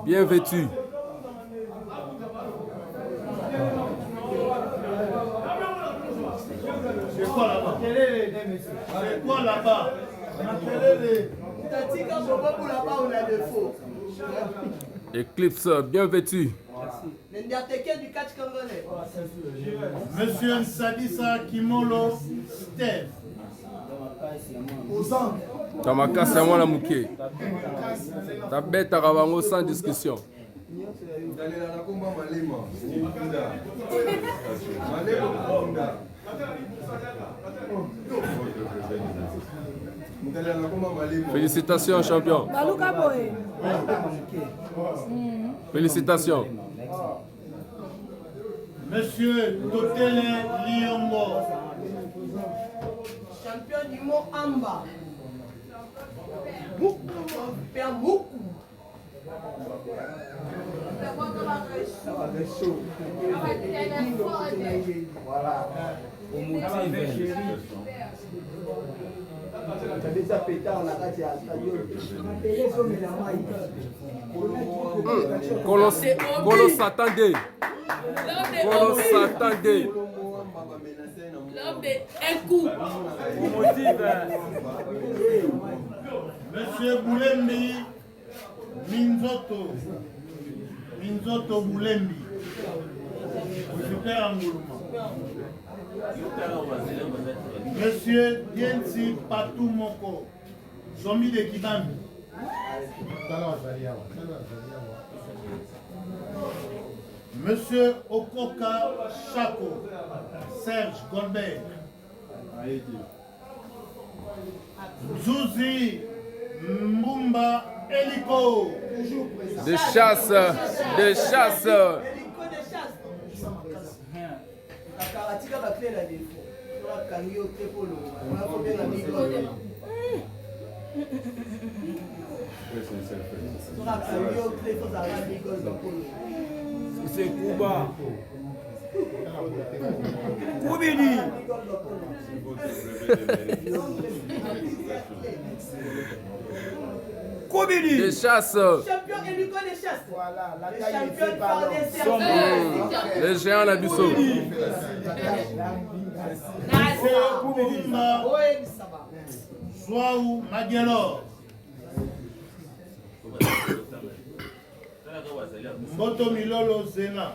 G: Bien vêtu.
A: C'est quoi là-bas? C'est quoi là-bas?
G: Eclipse, bien vêtu.
A: Monsieur Nsadisa Kimolo Steve.
G: Tamakasi ya mwana muke. Tabetaka bango sans discussion. Félicitations champion. Félicitations.
A: Monsieur Totele Liongo.
E: Champion du mont Amba. Moukou, Père Moukou.
F: Voilà.
G: Kolo s'attendait. Kolo s'attendait.
E: L'homme de un coup.
A: Monsieur Boulembi Minzoto Boulembi. Super Angouluma. Monsieur Diensi Patou Moko. Zombie de Kibambi. Monsieur Okoka Chako. Serge Goldberg. Zouzi Mbumba Eliko.
G: De chasse, de chasse.
E: Hélico de chasse. Karatika va créer la défaut. On a gagné au Trépolo. On a combien d'amigos? On a gagné au Trépolo.
J: C'est Kuba. Koubini. Koubini.
G: De chasse.
E: Champion hélico de chasse.
F: Voilà, la
E: Le
F: taille
E: champion
F: est par
G: Le géant la bisso.
A: Joao Magelor. Mboto Milolo Zena.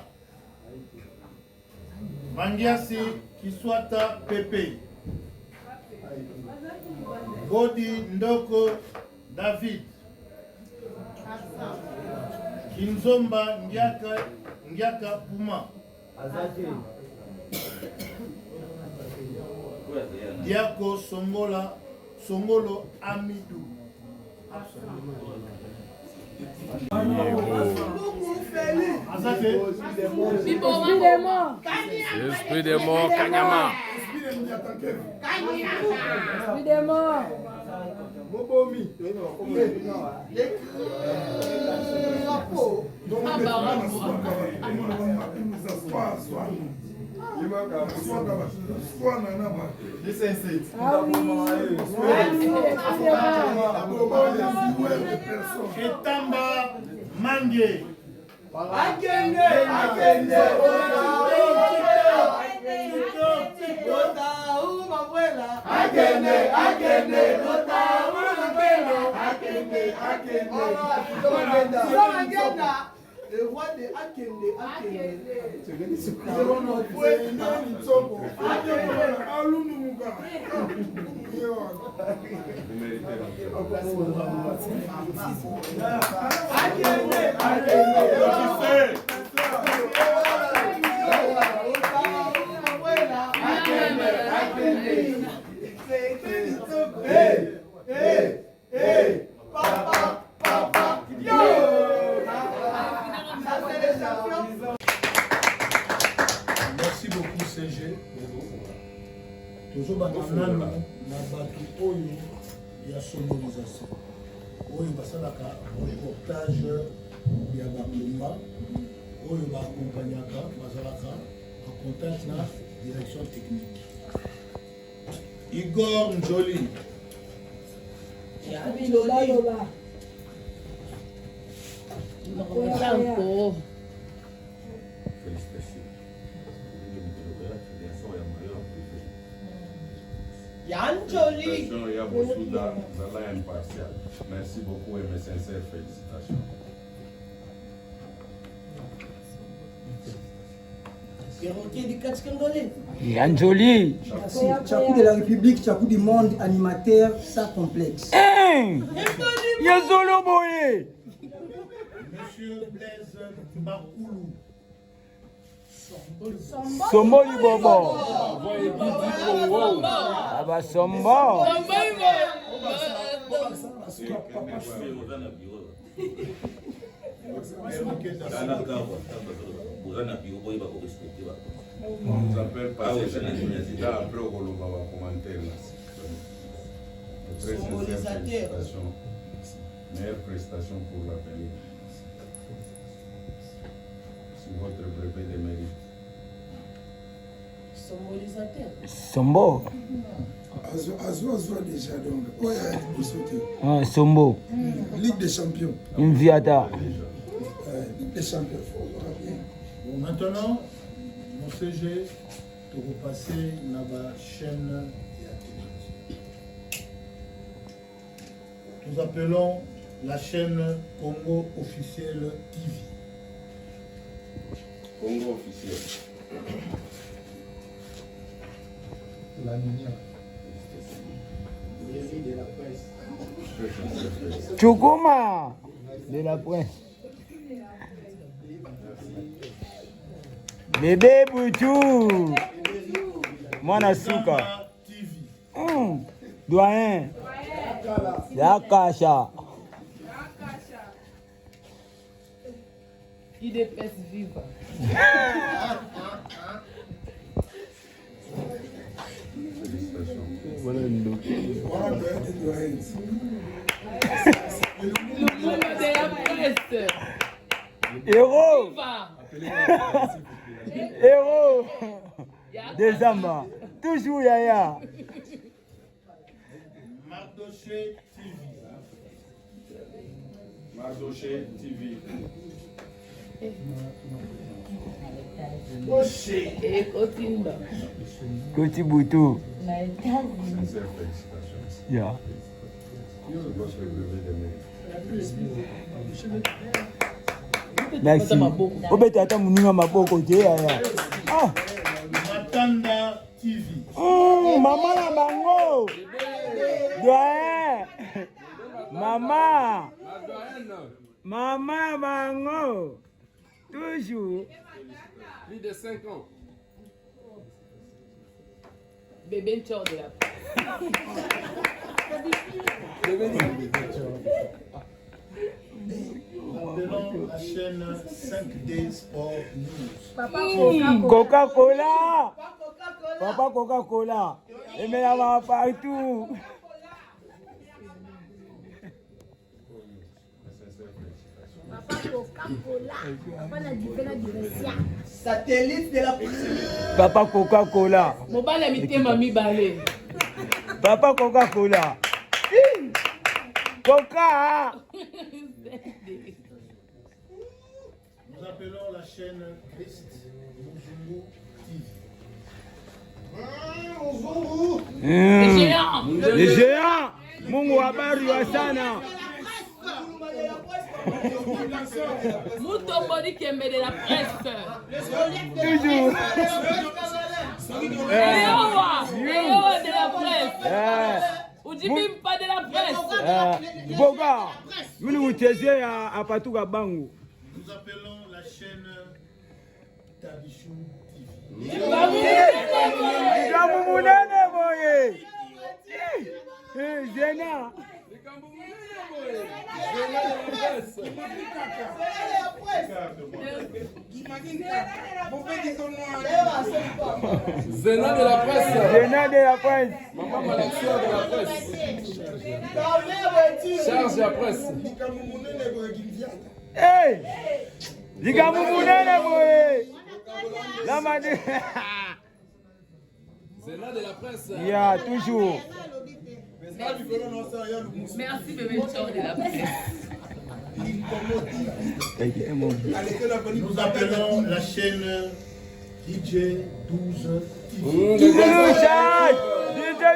A: Mangiasi Kiswata Pepe. Bodi Ndoko David. Kinzomba Ngiaka Puma. Diako Songolo Amidou.
G: Esprit des morts, Kanyama.
H: Esprit des morts. Ah oui.
A: Etamba Mange.
E: Akende. Le roi de Akende.
A: Merci beaucoup CG. Toujours banana na batu oyo ya sonorisation. Oyo basalaka reportage ya bakumba. Oyo baakompagnaka bazalaka en contact na direction technique. Igor Njoli.
E: Yanjoli.
B: Merci beaucoup et mes sincères félicitations.
J: Yanjoli.
L: Chapeau de la République, chapeau du monde, animateur, ça complexe.
J: Yazolo Boye.
A: Monsieur Blaise Bakoulou.
J: Somboli Bobo. Aba Sombo.
B: On nous appelle passer chez le président après au commentaire. Très sincère félicitations. Meilleure prestation pour l'avenir. C'est votre brevet de mérite.
E: Symbolisateur.
M: Sombo.
I: Azwa déjà donc. Ouais,
M: Ah, Sombo.
I: Ligue des champions.
M: Inviata.
I: Ligue des champions.
A: Bon, maintenant, mon CG, tu repasser dans la chaîne et à télé. Nous appelons la chaîne Congo officielle TV.
B: Congo officiel.
K: La minière.
F: De la presse.
M: Chukuma de la presse. Bébé Boutou. Mwana Suka. Doyen. Yakasha.
E: IDPS viva. Le monde de la presse.
M: Héros.
E: Viva.
M: Héros. Des Amba. Toujours Yaya.
A: Mardoché TV.
B: Mardoché TV.
E: Et Kotimba.
M: Koti Boutou.
B: Sincère félicitations.
M: Yeah.
B: C'est votre brevet de mérite.
M: Merci. Obeta ata muninga maboko te Yaya. Ah.
A: Matanda TV.
M: Maman la bango. Doyen. Maman. Maman bango. Toujours.
G: Plus de 5 ans.
E: Bébé Nchor de la
A: Appelons la chaîne 5D Sport News.
M: Coca-Cola. Papa Coca-Cola. Et mais là partout.
F: Satellite de la presse.
M: Papa Coca-Cola.
E: Mobile imité Mami Balé.
M: Papa Coca-Cola. Coca.
A: Nous appelons la chaîne Christ Muzungu TV.
E: Les géants.
M: Les géants. Mungu habari wa sana.
E: Moutombori Kembe de la presse.
M: Toujours.
E: Léo de la presse. Ujibimpa de la presse.
M: Boga. Mimi uchezee apatuka bangu.
A: Nous appelons la chaîne Tabichou TV.
M: Likambo munene boye. Zena.
G: Zena de la presse.
M: Zena de la presse.
G: Maman Malaxia de la presse. Charge la presse.
M: Hey! Likambo munene boye. Lamade.
G: Zena de la presse.
M: Yeah, toujours.
E: Merci bébé Nchor de la presse.
A: Nous appelons la chaîne DJ 12 TV.
M: DJ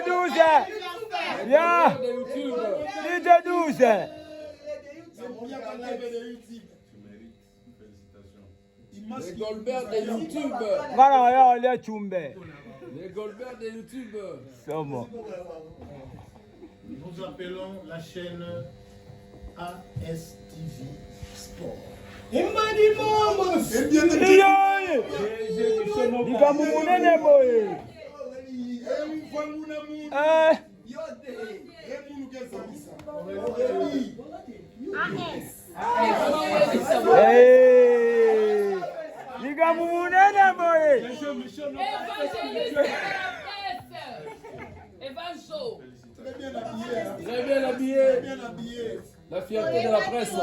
M: 12. Yeah. DJ 12.
G: Les Goldberg de YouTube.
M: Voilà, ya ole chumbe.
G: Les Goldberg de YouTube.
M: Somo.
A: Nous appelons la chaîne ASTV Sport.
M: Likambo munene boye. Kamunene boye.
N: Évangéliste de la presse. Évangile.
G: Très bien habillé. La fierté de la presse.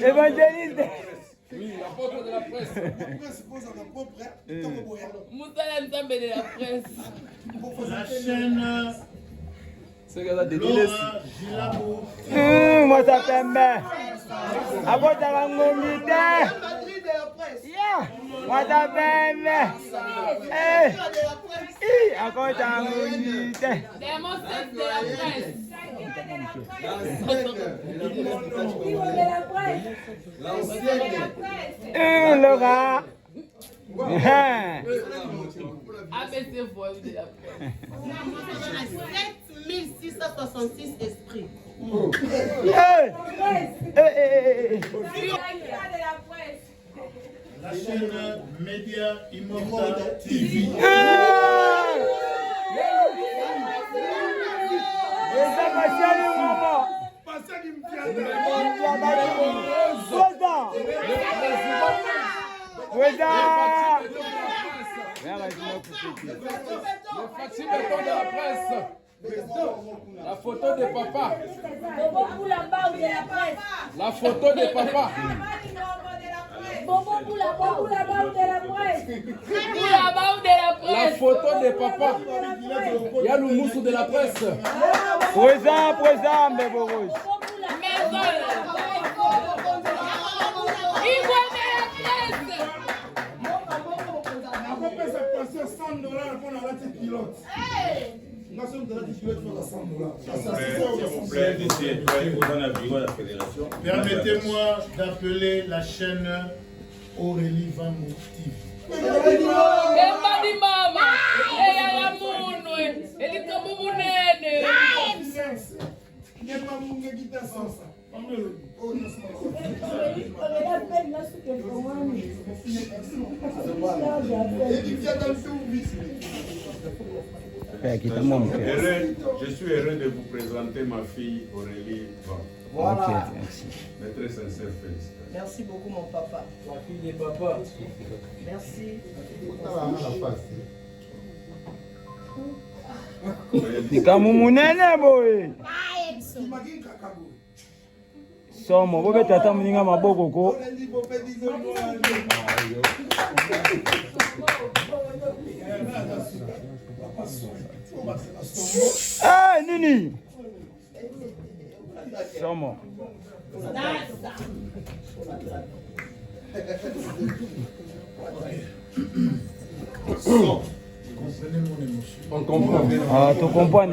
M: Évangéliste.
G: Oui, l'apôtre de la presse.
N: Moussala Nzambe de la presse.
A: La chaîne
G: C'est que ça dégueulasse.
M: Moi ça pembe. Abota la ngomite. Moi ça pembe. Encore ta ngomite.
N: Démocrate de la presse.
M: Laura.
N: ABC voix de la presse.
E: 7666 esprits.
A: La chaîne Média Immortal TV.
G: La photo de papa. La photo de papa. La photo de papa. Il y a le moussou de la presse.
M: Présent, Mbéboroche.
A: Permettez-moi d'appeler la chaîne Aurélie Vamou TV.
B: Je suis heureux de vous présenter ma fille Aurélie.
E: Voilà.
M: Ok, merci.
B: Mes très sincères félicitations.
E: Merci beaucoup mon papa.
J: La fille de papa.
E: Merci.
M: Nikamumunene boye. Somo bobe tata muninga maboko ko. Nini? Somo.
A: Comprenez mon émotion.
G: On comprend.
M: Ah, tu comprends?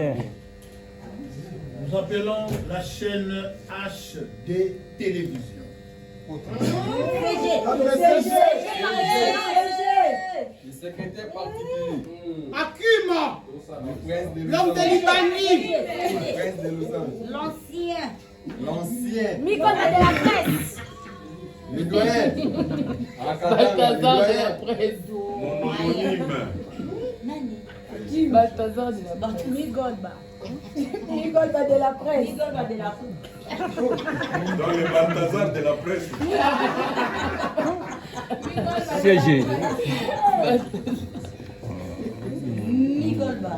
A: Nous appelons la chaîne HD Télévision.
G: Le secrétaire particulier.
E: Akuma. L'homme de Libani.
D: L'ancien. Micro de la presse.
E: Le doyen.
N: Balthazar de la presse.
B: Mon homonyme.
N: Balthazar de la presse.
H: Migolba. Migolba de la presse.
D: Migolba de la presse.
B: Dans le Balthazar de la presse.
M: CG.
D: Migolba.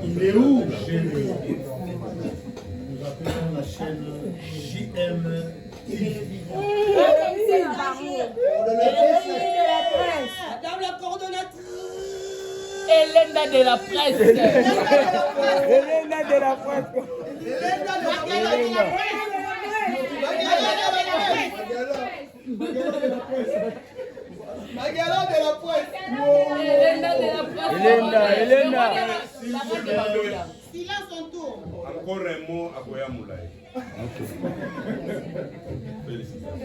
A: Il est où Jérémy? Nous appelons la chaîne JM TV.
E: Madame la coordonnatrice.
N: Elena de la presse.
M: Elena de la presse.
E: Magala de la presse.
N: Elena de la presse.
M: Elena.
E: Silence en tour.
B: Encore un mot à Goya Moulay. Félicitations.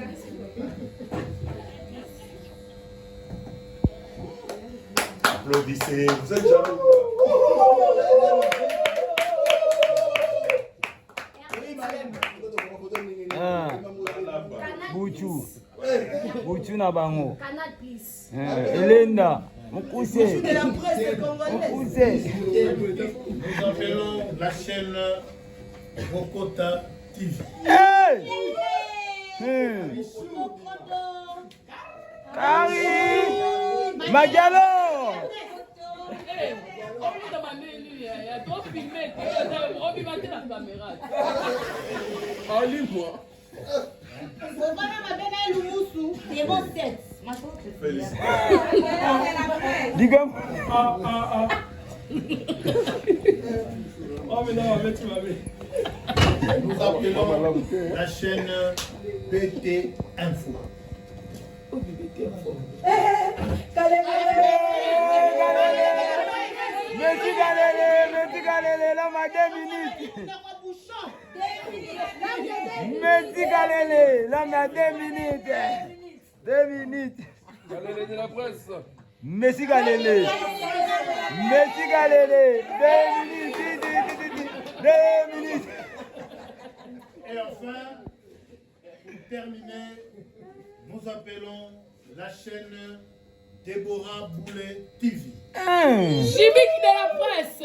B: Applaudissez, vous êtes jaloux.
M: Buchu na bango.
D: Canal Plus.
M: Elena. Mukuse.
A: Nous appelons la chaîne Bokota TV.
M: Kari Magalo.
A: Nous appelons la chaîne PT Info.
M: Merci Galele, l'homme à 2 minutes. Merci Galele, l'homme à 2 minutes. 2 minutes.
G: Galele de la presse.
M: Merci Galele. Merci Galele. 2 minutes. 2 minutes.
A: Et enfin, pour terminer, nous appelons la chaîne Déborah Boulet TV.
N: Chimique de la presse.